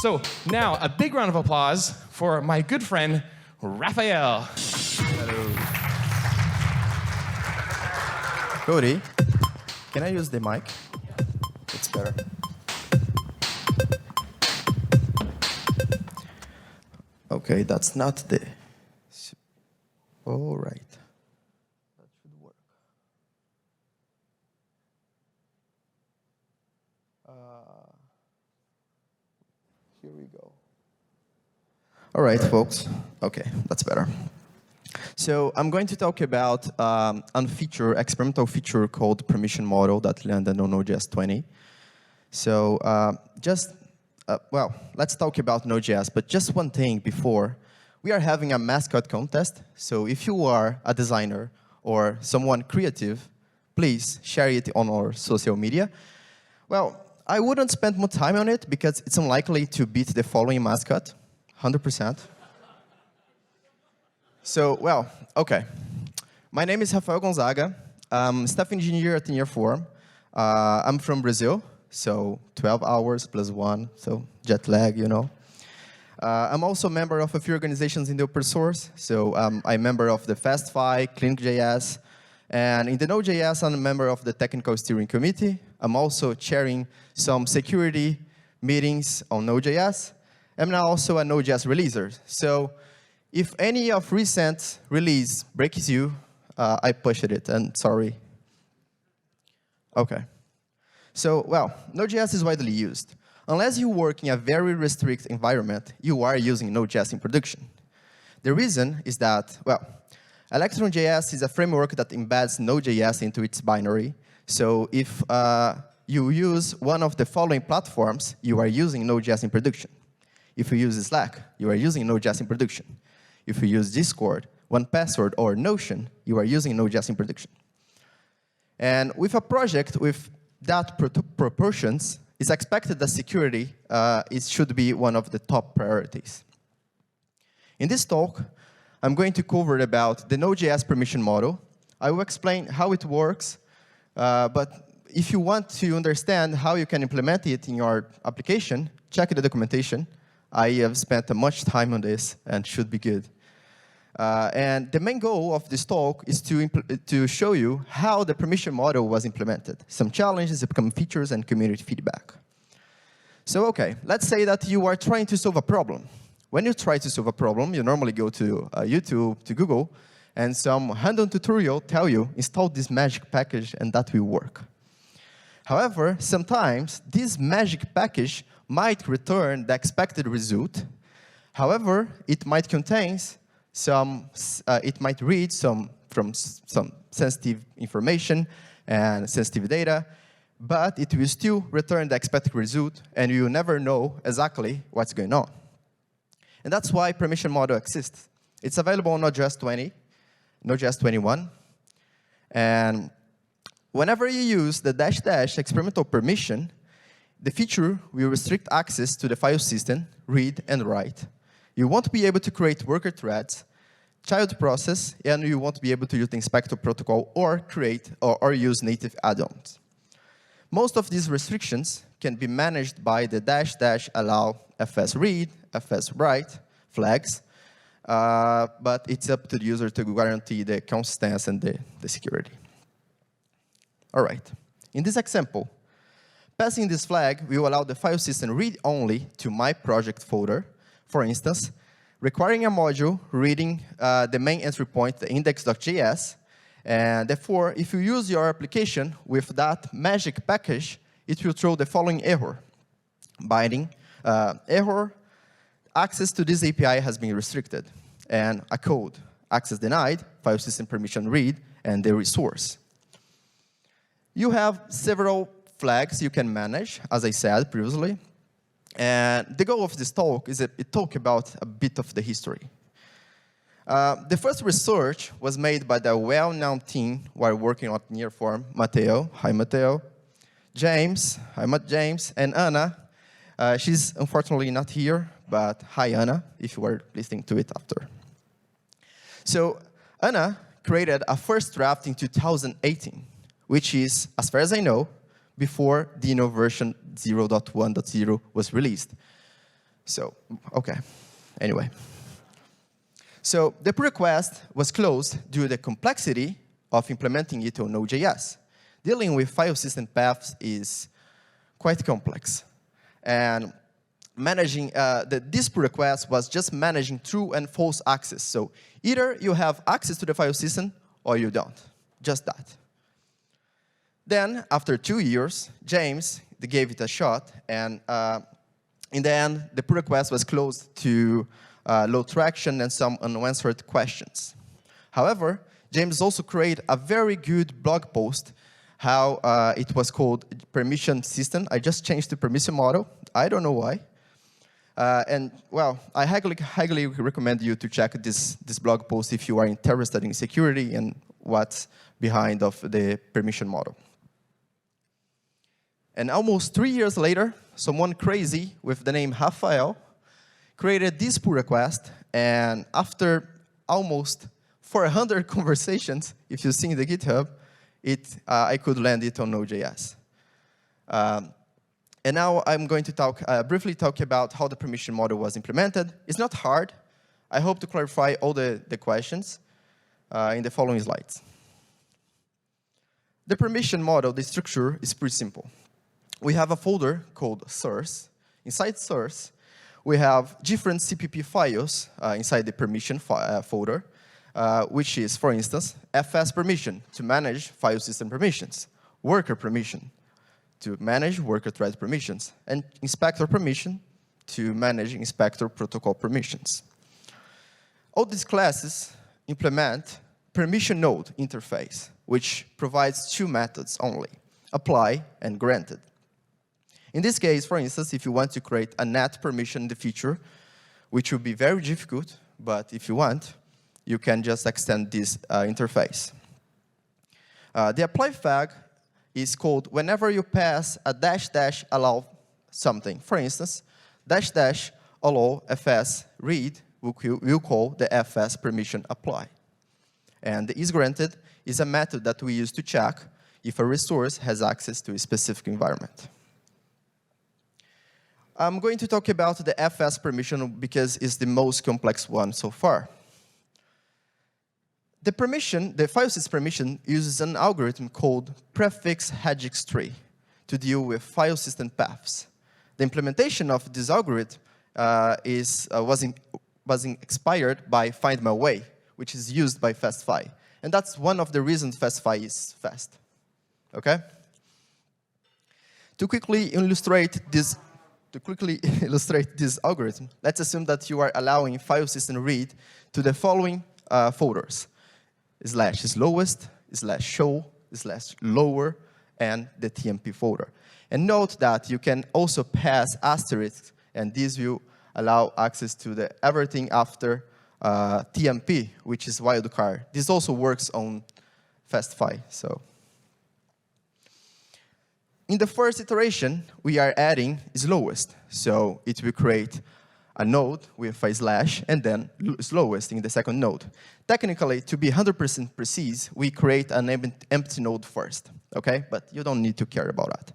So now, a big round of applause for my good friend, Rafael. Hello. Cody, can I use the mic? It's better. Okay, that's not the... All right. That should work. Here we go. All right, folks. Okay, that's better. So I'm going to talk about a feature, experimental feature called Permission Model that landed on Node.js 20. So well, let's talk about Node.js, but just one thing before. We are having a mascot contest, so if you are a designer or someone creative, please share it on our social media. Well, I wouldn't spend more time on it because it's unlikely to beat the following mascot, 100%. So, well, okay. My name is Rafael Gonzaga. I'm staff engineer at NearForm. I'm from Brazil, so 12 hours plus 1, so jet lag, you know. I'm also a member of a few organizations in the open source. So I'm a member of the Fastify, Clinic.js, and in the Node.js, I'm a member of the technical steering committee. I'm also chairing some security meetings on Node.js. I'm now also a Node.js releaser. So if any of recent release breaks you, I pushed it, and sorry. Okay. So, well, Node.js is widely used. Unless you work in a very restricted environment, you are using Node.js in production. The reason is that, well, Electron.js is a framework that embeds Node.js into its binary. So if you use one of the following platforms, you are using Node.js in production. If you use Slack, you are using Node.js in production. If you use Discord, 1Password, or Notion, you are using Node.js in production. And with a project with that proportions, it's expected that security should be one of the top priorities. In this talk, I'm going to cover about the Node.js Permission Model. I will explain how it works, but if you want to understand how you can implement it in your application, check the documentation. I have spent much time on this and should be good. And the main goal of this talk is to show you how the permission model was implemented, some challenges, upcoming features, and community feedback. So, okay, let's say that you are trying to solve a problem. When you try to solve a problem, you normally go to YouTube, to Google, and some hands-on tutorial tell you, install this magic package, and that will work. However, sometimes this magic package might return the expected result. However, it might contain it might read some sensitive information and sensitive data, but it will still return the expected result, and you will never know exactly what's going on. And that's why permission model exists. It's available on Node.js 20, Node.js 21, and whenever you use the -- experimental permission, the feature will restrict access to the file system, read and write. You won't be able to create worker threads, child process, and you won't be able to use the inspector protocol or create or use native add-ons. Most of these restrictions can be managed by the -- allow fs read, fs write flags, but it's up to the user to guarantee the consistency and the security. All right. In this example, passing this flag will allow the file system read-only to my project folder, for instance, requiring a module reading the main entry point, the index.js. And therefore, if you use your application with that magic package, it will throw the following error. Binding error, access to this API has been restricted. And a code, access denied, file system permission read, and the resource. You have several flags you can manage, as I said previously. And the goal of this talk is to talk about a bit of the history. The first research was made by the well-known team while working on NearForm, Mateo, hi Mateo, James, hi James, and Anna. She's unfortunately not here, but hi Anna, if you were listening to it after. So Anna created a first draft in 2018, which is, as far as I know, before the version 0.1.0 was released. So, OK. Anyway. So the pull request was closed due to the complexity of implementing it on Node.js. Dealing with file system paths is quite complex. And managing this pull request was just managing true and false access. So either you have access to the file system or you don't. Just that. Then, after 2 years, James gave it a shot. And in the end, the pull request was closed to low traction and some unanswered questions. However, James also created a very good blog post how it was called permission system. I just changed to permission model. I don't know why. And well, I highly recommend you to check this blog post if you are interested in security and what's behind of the permission model. And almost 3 years later, someone crazy with the name Rafael created this pull request. And after almost 400 conversations, if you see in the GitHub, I could land it on Node.js. And now I'm going to briefly talk about how the permission model was implemented. It's not hard. I hope to clarify all the questions in the following slides. The permission model, the structure is pretty simple. We have a folder called source. Inside source, we have different CPP files inside the permission folder, which is, for instance, FS permission to manage file system permissions, worker permission to manage worker thread permissions, and inspector permission to manage inspector protocol permissions. All these classes implement permission node interface, which provides two methods only, apply and granted. In this case, for instance, if you want to create a net permission in the future, which will be very difficult, but if you want, you can just extend this interface. The apply flag is called whenever you pass a -- allow something. For instance, -- allow fs read will call the fs permission apply. And the isGranted is a method that we use to check if a resource has access to a specific environment. I'm going to talk about the fs permission because it's the most complex one so far. The file system permission uses an algorithm called prefix hejix tree to deal with file system paths. The implementation of this algorithm was expired by Find My Way, which is used by Fastify. And that's one of the reasons Fastify is fast. Okay? To quickly illustrate this algorithm, let's assume that you are allowing file system read to the following folders: /slowest, /show, /lower, and the TMP folder. And note that you can also pass asterisks, and this will allow access to everything after TMP, which is wildcard. This also works on Fastify. So, in the first iteration, we are adding slowest. So it will create a node with a slash, and then slowest in the second node. Technically, to be 100% precise, we create an empty node first, okay? But you don't need to care about that.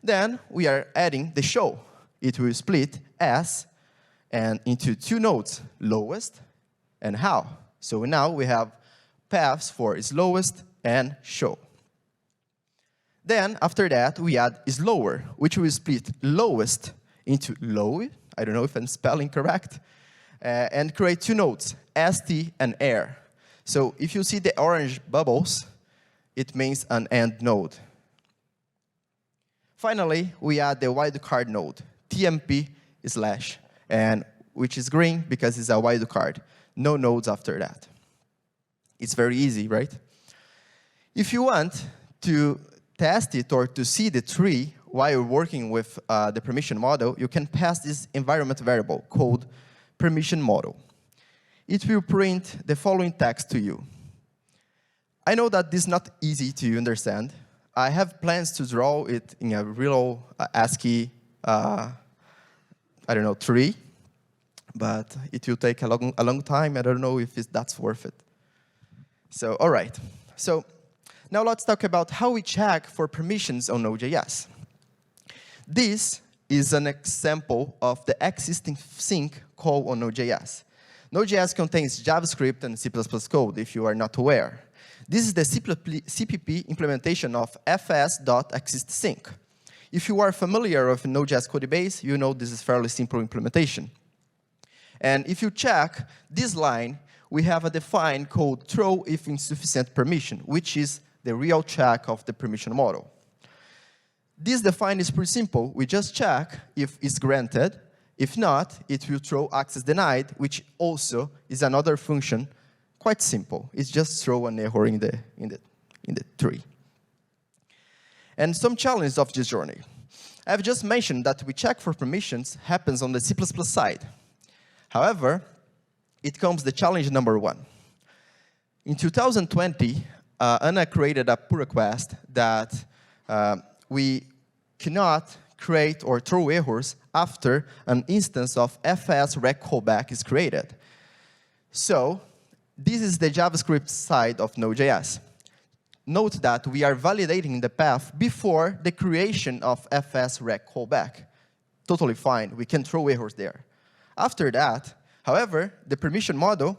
Then we are adding the show. It will split S and into two nodes, lowest and how. So now we have paths for slowest and show. Then after that, we add slower, which will split lowest into low. I don't know if I'm spelling correct, and create two nodes, ST and air. So if you see the orange bubbles, it means an end node. Finally, we add the wildcard node, TMP /, and which is green because it's a wildcard. No nodes after that. It's very easy, right? If you want to test it or to see the tree while you're working with the permission model, you can pass this environment variable called permission model. It will print the following text to you. I know that this is not easy to understand. I have plans to draw it in a real ASCII, tree, but it will take a long time. I don't know if that's worth it. So, all right. So now let's talk about how we check for permissions on Node.js. This is an example of the existing sync call on Node.js. Node.js contains JavaScript and C++ code, if you are not aware. This is the CPP implementation of fs.existSync. If you are familiar with Node.js codebase, you know this is fairly simple implementation. And if you check this line, we have a defined code throw if insufficient permission, which is the real check of the permission model. This define is pretty simple. We just check if it's granted. If not, it will throw access denied, which also is another function, quite simple. It's just throw an error in the tree. And some challenges of this journey. I've just mentioned that we check for permissions happens on the C++ side. However, it comes the challenge number 1. In 2020, Anna created a pull request that we cannot create or throw errors after an instance of fs rec callback is created. So this is the JavaScript side of Node.js. Note that we are validating the path before the creation of fs rec callback. Totally fine. We can throw errors there. After that, however, the permission model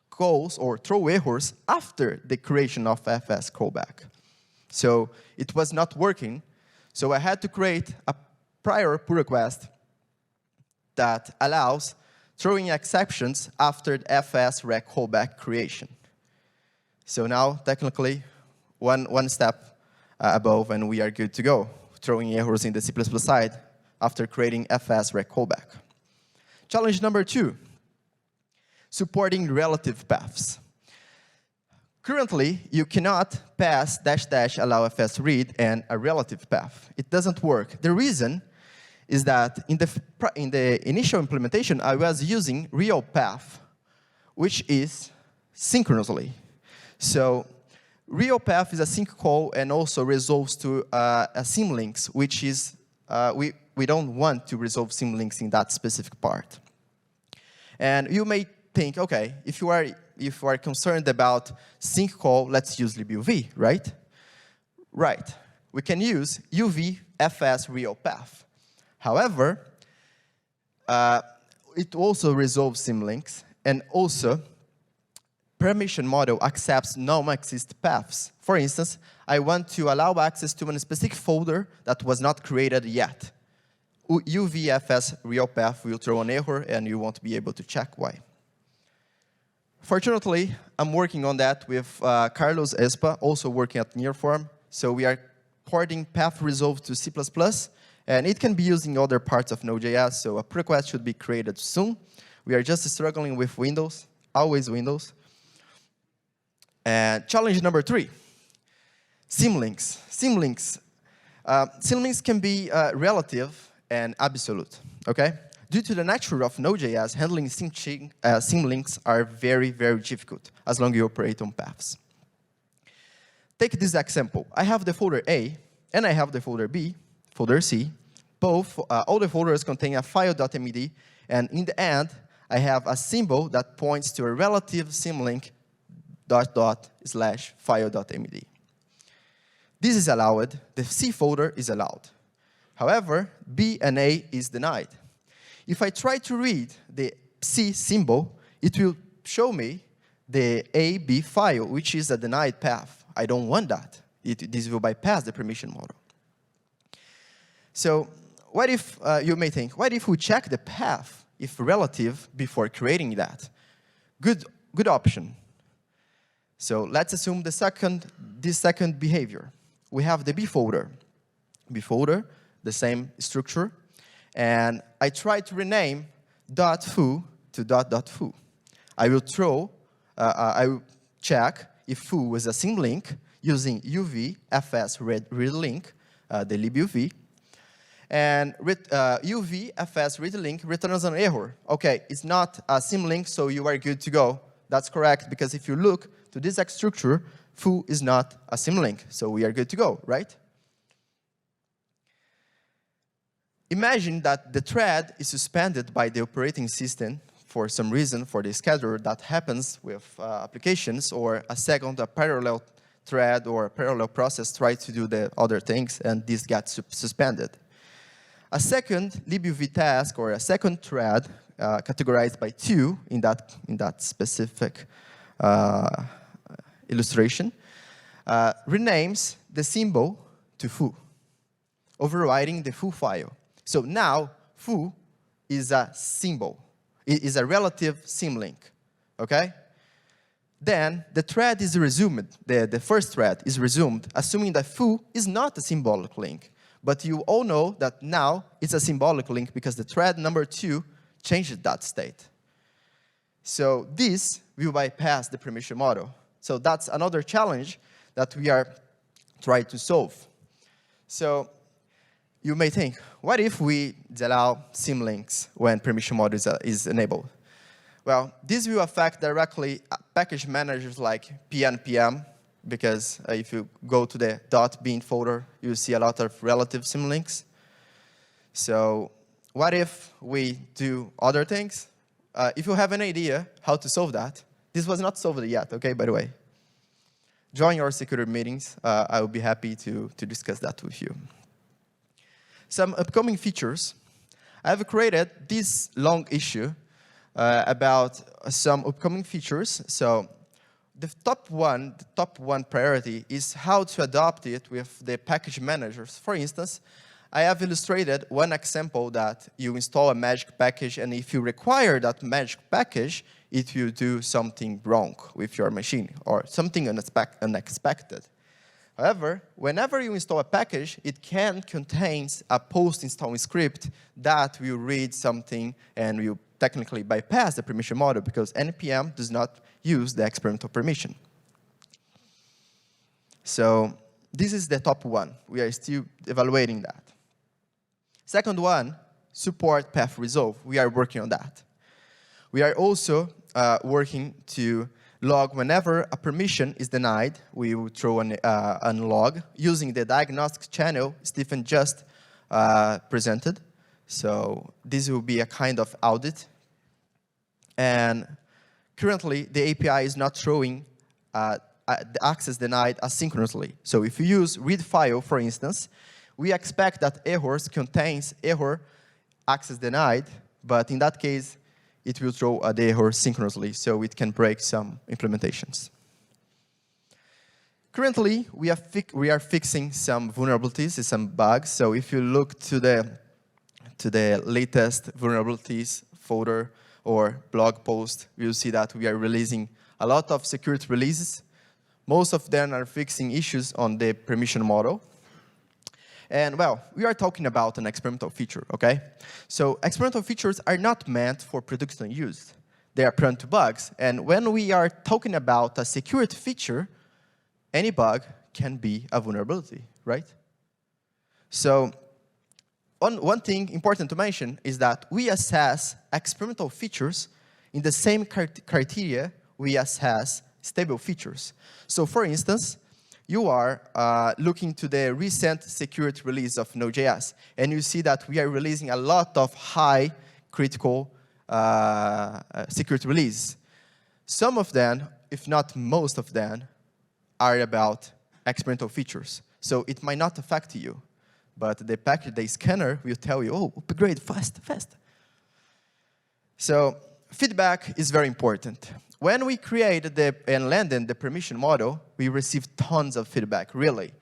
calls or throw errors after the creation of fs callback. So it was not working. So I had to create a prior pull request that allows throwing exceptions after the fs rec callback creation. So now, technically, one step above, and we are good to go, throwing errors in the C++ side after creating fs rec callback. Challenge number 2, supporting relative paths. Currently, you cannot pass -- allow fs read and a relative path. It doesn't work. The reason is that in the initial implementation, I was using real path, which is synchronously. So real path is a sync call and also resolves to a symlinks, which is, we don't want to resolve symlinks in that specific part. And you may think, okay, if you are concerned about sync call, let's use libuv, right? Right. We can use uv fs real path. However, it also resolves symlinks, and also permission model accepts non-exist paths. For instance, I want to allow access to a specific folder that was not created yet. UVFS real path will throw an error, and you won't be able to check why. Fortunately, I'm working on that with Carlos Espa, also working at NearForm. So we are porting path resolve to C++, and it can be used in other parts of Node.js, so a pull request should be created soon. We are just struggling with Windows, always Windows. And challenge number 3, symlinks. Symlinks can be relative and absolute, okay? Due to the nature of Node.js, handling symlinks are very, very difficult as long as you operate on paths. Take this example. I have the folder A, and I have the folder B, folder C. Both, all the folders contain a file.md, and in the end, I have a symbol that points to a relative symlink /file.md. This is allowed. The C folder is allowed. However, B and A is denied. If I try to read the C symbol, it will show me the AB file, which is a denied path. I don't want that. This will bypass the permission model. So what if, you may think, what if we check the path, if relative, before creating that? Good option. So let's assume this second behavior. We have the B folder. B folder, the same structure. And I try to rename .foo to .foo. I will check if foo was a symlink using uv fs read link, the libuv, and uv fs read link returns an error. Okay, it's not a symlink, so you are good to go. That's correct, because if you look to this structure, foo is not a symlink, so we are good to go, right? Imagine that the thread is suspended by the operating system for some reason, for the scheduler that happens with applications, or a parallel thread or a parallel process tries to do the other things, and this gets suspended. A second libuv task, or a second thread, categorized by 2 in that specific illustration, renames the symbol to foo, overriding the foo file. So now foo is a symbol. It is a relative symlink, okay? Then the thread is resumed, the first thread is resumed, assuming that foo is not a symbolic link. But you all know that now it's a symbolic link because the thread number 2 changed that state. So this will bypass the permission model. So that's another challenge that we are trying to solve. So you may think, what if we allow symlinks when permission model is enabled? Well, this will affect directly package managers like pnpm, because if you go to the .bin folder, you'll see a lot of relative symlinks. So what if we do other things? If you have an idea how to solve that, this was not solved yet, okay, by the way. Join our security meetings. I will be happy to discuss that with you. Some upcoming features. I have created this long issue about some upcoming features. So the top one priority is how to adopt it with the package managers. For instance, I have illustrated one example that you install a magic package, and if you require that magic package, it will do something wrong with your machine or something unexpected. However, whenever you install a package, it can contain a post-installing script that will read something and will technically bypass the permission model because npm does not use the experimental permission. So this is the top one. We are still evaluating that. Second one, support path resolve. We are working on that. We are also working to log whenever a permission is denied. We will throw an log using the diagnostic channel Stephen just presented. So this will be a kind of audit. And currently, the API is not throwing the access denied asynchronously. So if you use read file, for instance, we expect that errors contains error access denied, but in that case, it will throw the error synchronously, so it can break some implementations. Currently, we are fixing some vulnerabilities and some bugs. So if you look to the latest vulnerabilities folder or blog post, you'll see that we are releasing a lot of security releases. Most of them are fixing issues on the permission model. And well, we are talking about an experimental feature, okay? So experimental features are not meant for production use. They are prone to bugs. And when we are talking about a security feature, any bug can be a vulnerability, right? So one thing important to mention is that we assess experimental features in the same criteria we assess stable features. So for instance, you are looking to the recent security release of Node.js, and you see that we are releasing a lot of high critical security releases. Some of them, if not most of them, are about experimental features. So it might not affect you, but the scanner will tell you, oh, upgrade fast. So feedback is very important. When we created and landed the permission model, we received tons of feedback, really.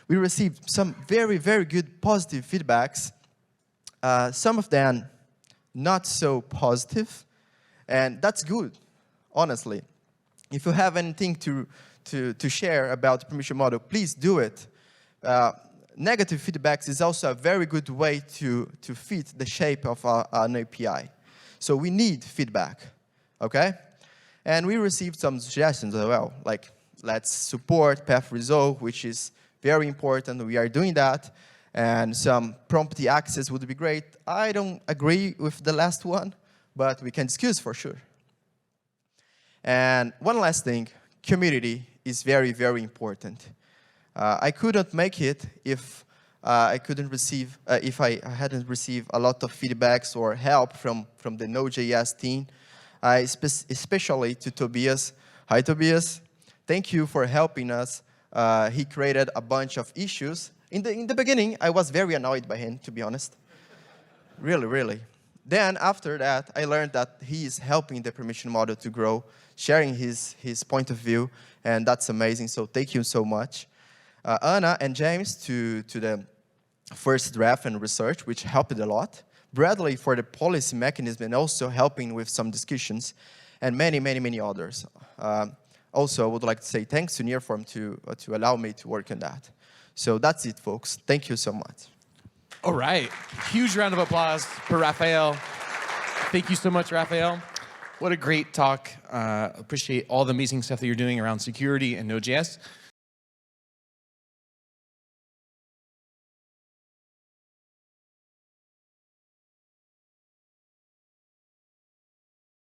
We received some very, very good positive feedbacks. Some of them not so positive, and that's good, honestly. If you have anything to share about the permission model, please do it. Negative feedbacks is also a very good way to fit the shape of an API. So we need feedback, okay? And we received some suggestions as well, like let's support path resolve, which is very important. We are doing that. And some prompt access would be great. I don't agree with the last one, but we can discuss for sure. And one last thing, community is very, very important. I couldn't make it if I hadn't received a lot of feedbacks or help from the Node.js team. Especially to Tobias. Hi, Tobias. Thank you for helping us. He created a bunch of issues. In the beginning, I was very annoyed by him, to be honest. Really, really. Then after that, I learned that he is helping the permission model to grow, sharing his point of view, and that's amazing. So thank you so much. Anna and James to the first draft and research, which helped a lot. Bradley for the policy mechanism and also helping with some discussions, and many, many, many others. Also, I would like to say thanks to NearForm to allow me to work on that. So that's it, folks. Thank you so much. All right. Huge round of applause for Rafael. Thank you so much, Rafael. What a great talk. Appreciate all the amazing stuff that you're doing around security and Node.js.